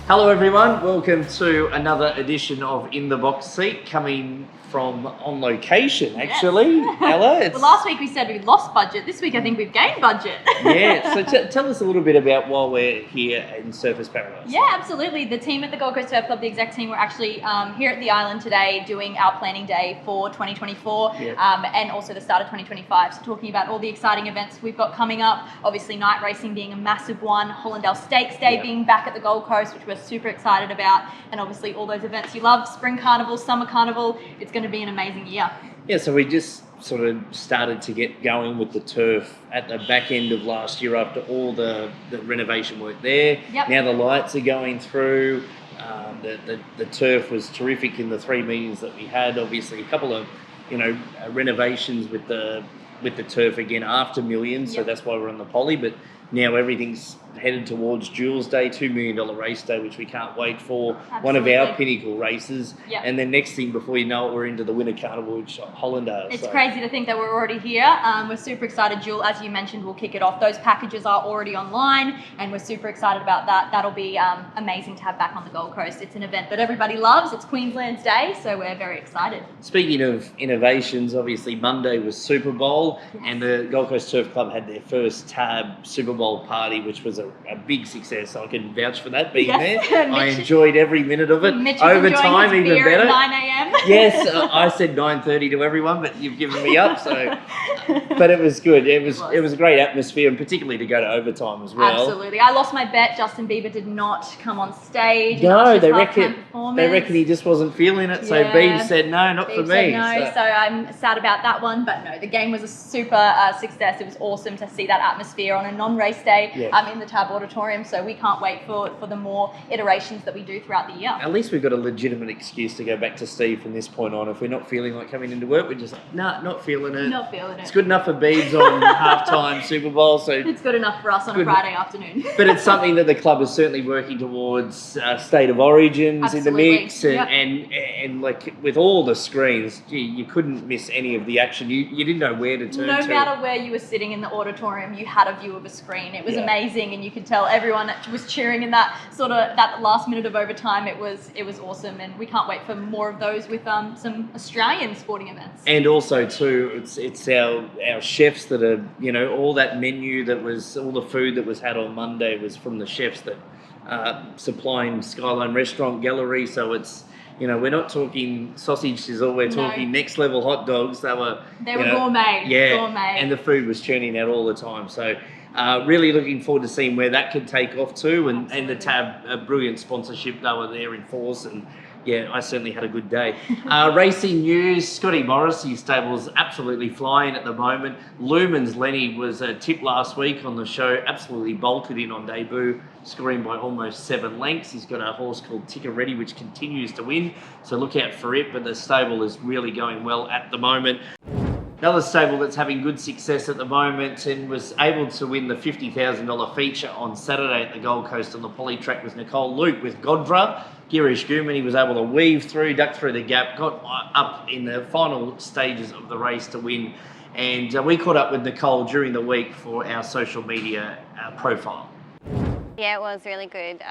Hello everyone, welcome to another edition of In the Box Seat, coming from on location actually. Yes. Ella, Well, last week we said we lost budget. This week I think we've gained budget. Yeah, so tell us a little bit about why we're here in Surfers Paradise. Yeah, absolutely. The team at the Gold Coast Surf Club, the exec team, we're actually here at the island today doing our planning day for 2024 and also the start of 2025. So talking about all the exciting events we've got coming up. Obviously night racing being a massive one, Hollandale Stakes Day being back at the Gold Coast, which we're super excited about, and obviously all those events you love, Spring Carnival, Summer Carnival. It's going to be an amazing year. Yeah, so we just sort of started to get going with the turf at the back end of last year after all the renovation work there. Yep. Now the lights are going through. The turf was terrific in the 3 meetings that we had. Obviously, a couple of renovations with the turf again after Millions, so that's why we're on the poly. But now everything's headed towards Jules Day, $2 million race day, which we can't wait for. Absolutely. One of our pinnacle races. Yep. And then next thing, before you know it, we're into the Winter Carnival, which Hollandale. It's crazy to think that we're already here. We're super excited. Jewel, as you mentioned, will kick it off. Those packages are already online, and we're super excited about that. That'll be amazing to have back on the Gold Coast. It's an event that everybody loves. It's Queensland's Day, so we're very excited. Speaking of innovations, obviously Monday was Super Bowl, and the Gold Coast Surf Club had their first tab Super Bowl party, which was a big success. I can vouch for that being there. I enjoyed every minute of it. Mitch Overtime, even better. At 9 a.m. Yes, I said 9:30 to everyone, but you've given me up. So, but it was good. It was a great atmosphere, and particularly to go to overtime as well. Absolutely. I lost my bet. Justin Bieber did not come on stage. No, they reckon he just wasn't feeling it. So Biebs said no, not for me. So I'm sad about that one. But no, the game was a super success. It was awesome to see that atmosphere on a non-race day in the Tab Auditorium. So we can't wait for the more iterations that we do throughout the year. At least we've got a legitimate excuse to go back to Steve from this point on. If we're not feeling like coming into work, we're just like, nah, not feeling it. Not feeling it. It's good enough for Biebs on halftime Super Bowl. So it's good enough for us on a Friday afternoon. But it's something that the club is certainly working towards. State of origins in the mix, and like with all the screens, you couldn't miss any of the action. You didn't know where to turn. No matter where you were sitting in the auditorium, you had a view of a screen. It was amazing, and you could tell everyone was cheering in that that last minute of overtime. It was awesome, and we can't wait for more of those with some Australian sporting events. And also too, it's our chefs that are all that menu that was all the food that was had on Monday was from the chefs that supplying Skyline Restaurant Gallery. So it's we're not talking sausage sizzle, we're talking next level hot dogs. They were gourmet. Gourmet. And the food was churning out all the time. So really looking forward to seeing where that could take off too, and the Tab brilliant sponsorship. They were there in force, and I certainly had a good day. Racing news, Scotty Morrissey's stable's absolutely flying at the moment. Lumen's Lenny was a tip last week on the show, absolutely bolted in on debut, scoring by almost 7 lengths. He's got a horse called Ticker Ready, which continues to win, so look out for it, but the stable is really going well at the moment. Another stable that's having good success at the moment and was able to win the $50,000 feature on Saturday at the Gold Coast on the poly track was Nicole Luke with Godra. Girish Gooman, he was able to weave through, duck through the gap, got up in the final stages of the race to win. And we caught up with Nicole during the week for our social media profile. Yeah, it was really good.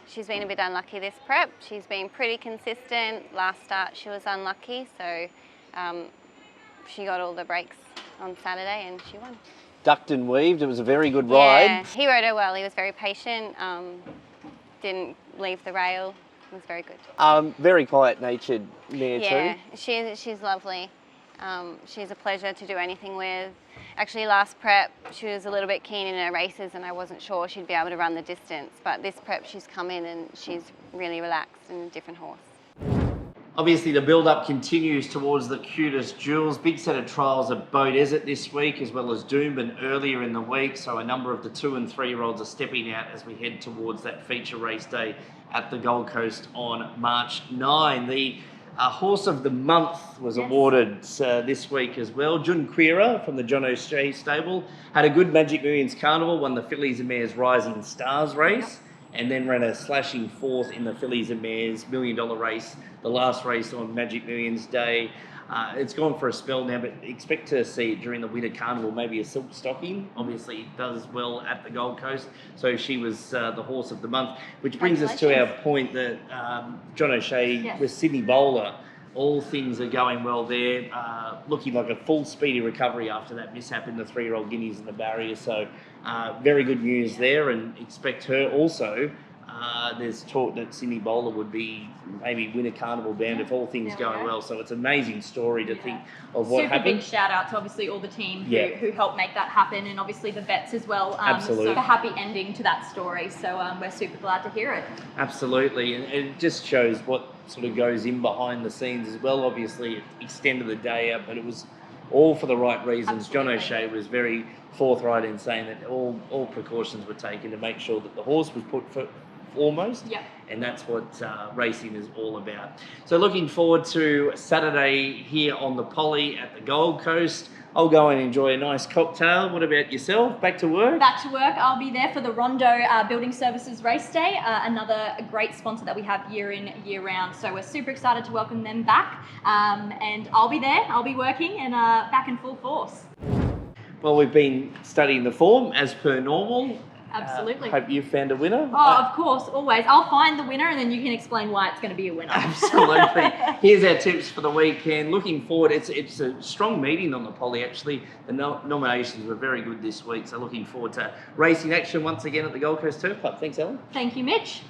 She's been a bit unlucky this prep. She's been pretty consistent. Last start she was unlucky, so she got all the breaks on Saturday and she won. Ducked and weaved, it was a very good ride. Yeah, he rode her well. He was very patient, didn't leave the rail. It was very good. Very quiet-natured mare too. Yeah, she's lovely. She's a pleasure to do anything with. Actually, last prep, she was a little bit keen in her races and I wasn't sure she'd be able to run the distance. But this prep, she's come in and she's really relaxed and a different horse. Obviously, the build-up continues towards the cutest Jules. Big set of trials at Bow Desert this week, as well as Doomben earlier in the week. So a number of the 2- and 3-year-olds are stepping out as we head towards that feature race day at the Gold Coast on March 9. The Horse of the Month was awarded this week as well. Jun Quira from the John O'Shea stable had a good Magic Millions Carnival, won the Fillies and Mares Rising Stars race. and then ran a slashing fourth in the Fillies and Mares $1 Million race, the last race on Magic Millions Day. It's gone for a spell now, but expect to see it during the Winter Carnival, maybe a silk stocking. Obviously, it does well at the Gold Coast, so she was the horse of the month, which brings us to our point that John O'Shea with Sydney Bowler. All things are going well there, looking like a full speedy recovery after that mishap in the 3-year-old Guineas and the barrier. So very good news there, and expect her also. There's talk that Sydney Bowler would be maybe win a Carnival Band if all things going well. So it's an amazing story to think of what happened. Super big shout out to obviously all the team who helped make that happen, and obviously the vets as well. Absolutely. So a happy ending to that story. So we're super glad to hear it. Absolutely, and it just shows what sort of goes in behind the scenes as well. Obviously, it extended the day out, but it was all for the right reasons. Absolutely. John O'Shea was very forthright in saying that all precautions were taken to make sure that the horse was put foremost, and that's what racing is all about. So looking forward to Saturday here on the Poly at the Gold Coast. I'll go and enjoy a nice cocktail. What about yourself? Back to work? Back to work. I'll be there for the Rondo Building Services Race Day, another great sponsor that we have year in, year round. So we're super excited to welcome them back. And I'll be there. I'll be working and back in full force. Well, we've been studying the form as per normal. Absolutely. Hope you found a winner. Oh, of course, always. I'll find the winner and then you can explain why it's going to be a winner. Absolutely. Here's our tips for the weekend. Looking forward, it's a strong meeting on the Poly actually. The nominations were very good this week, so looking forward to racing action once again at the Gold Coast Turf Club. Thanks, Ellen. Thank you, Mitch.